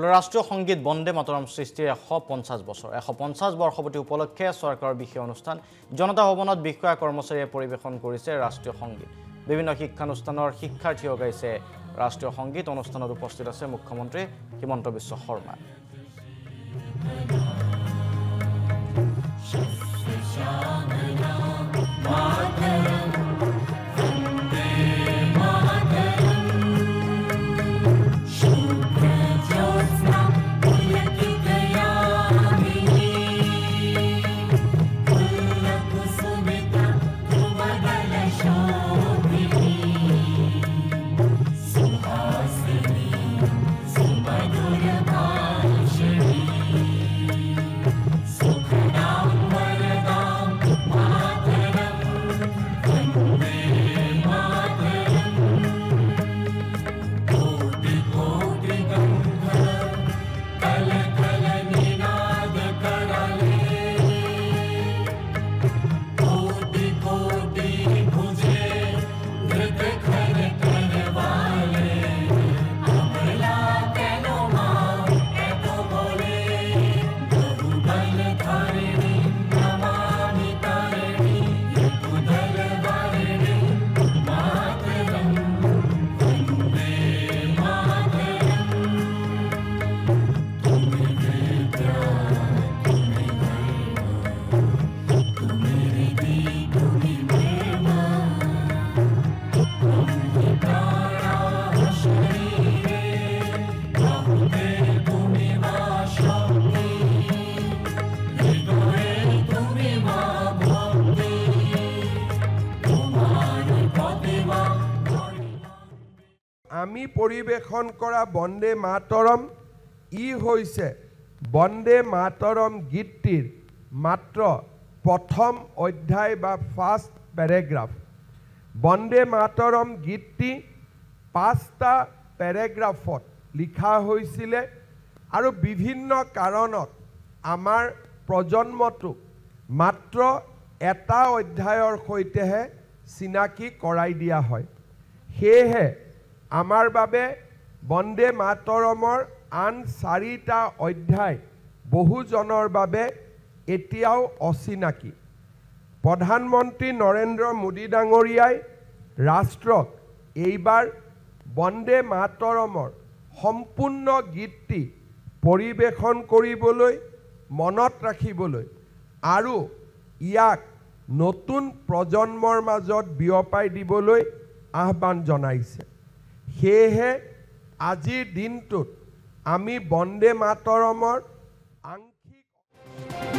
ৰাষ্ট্ৰীয় সংগীত বন্দে মাতৰম সৃষ্টিৰ 150 বছৰ 150 বৰ্ষপূৰ্তি উপলক্ষে চৰকাৰৰ বিশেষ অনুষ্ঠান জনতা ভৱনত বিষয়া কৰ্মচাৰীয়ে পৰিৱেশন কৰিছে ৰাষ্ট্ৰীয় সংগীত বিভিন্ন শিক্ষানুষ্ঠানৰ শিক্ষাৰ্থীয়ে গাইছে ৰাষ্ট্ৰীয় সংগীত অনুষ্ঠানত উপস্থিত আছে মুখ্যমন্ত্ৰী হিমন্ত বিশ্ব শৰ্মা আমি পৰিবেশন কৰা বন্দে মাতৰম ই হৈছে বন্দে মাতৰম গীতটিৰ মাত্ৰ প্ৰথম অধ্যায় বা ফাৰ্ষ্ট পেৰাগ্ৰাফ বন্দে মাতৰম গীতটি 5টা পেৰাগ্ৰাফত লিখা হৈছিল আৰু বিভিন্ন কাৰণত আমাৰ প্ৰজন্মটো মাত্ৰ এটা অধ্যায়ৰ সৈতেহে চিনাকি কৰাই দিয়া হয় সেয়েহে আমাৰ বাবে বন্দে মাতৰমৰ আন 4টা অধ্যায় বহুজনৰ বাবে এতিয়াও অচিনাকি প্ৰধানমন্ত্ৰী নৰেন্দ্ৰ মোদী ডাঙৰীয়াই ৰাষ্ট্ৰক এইবাৰ বন্দে মাতৰমৰ সম্পূৰ্ণ গীতটি পৰিৱেশন কৰিবলৈ মনত ৰাখিবলৈ আৰু ইয়াক নতুন প্ৰজন্মৰ মাজত বিয়পাই দিবলৈ আহ্বান জনাইছে সেয়েহে আজিৰ দিনটোত আমি বন্দে মাতৰমৰ আংশিক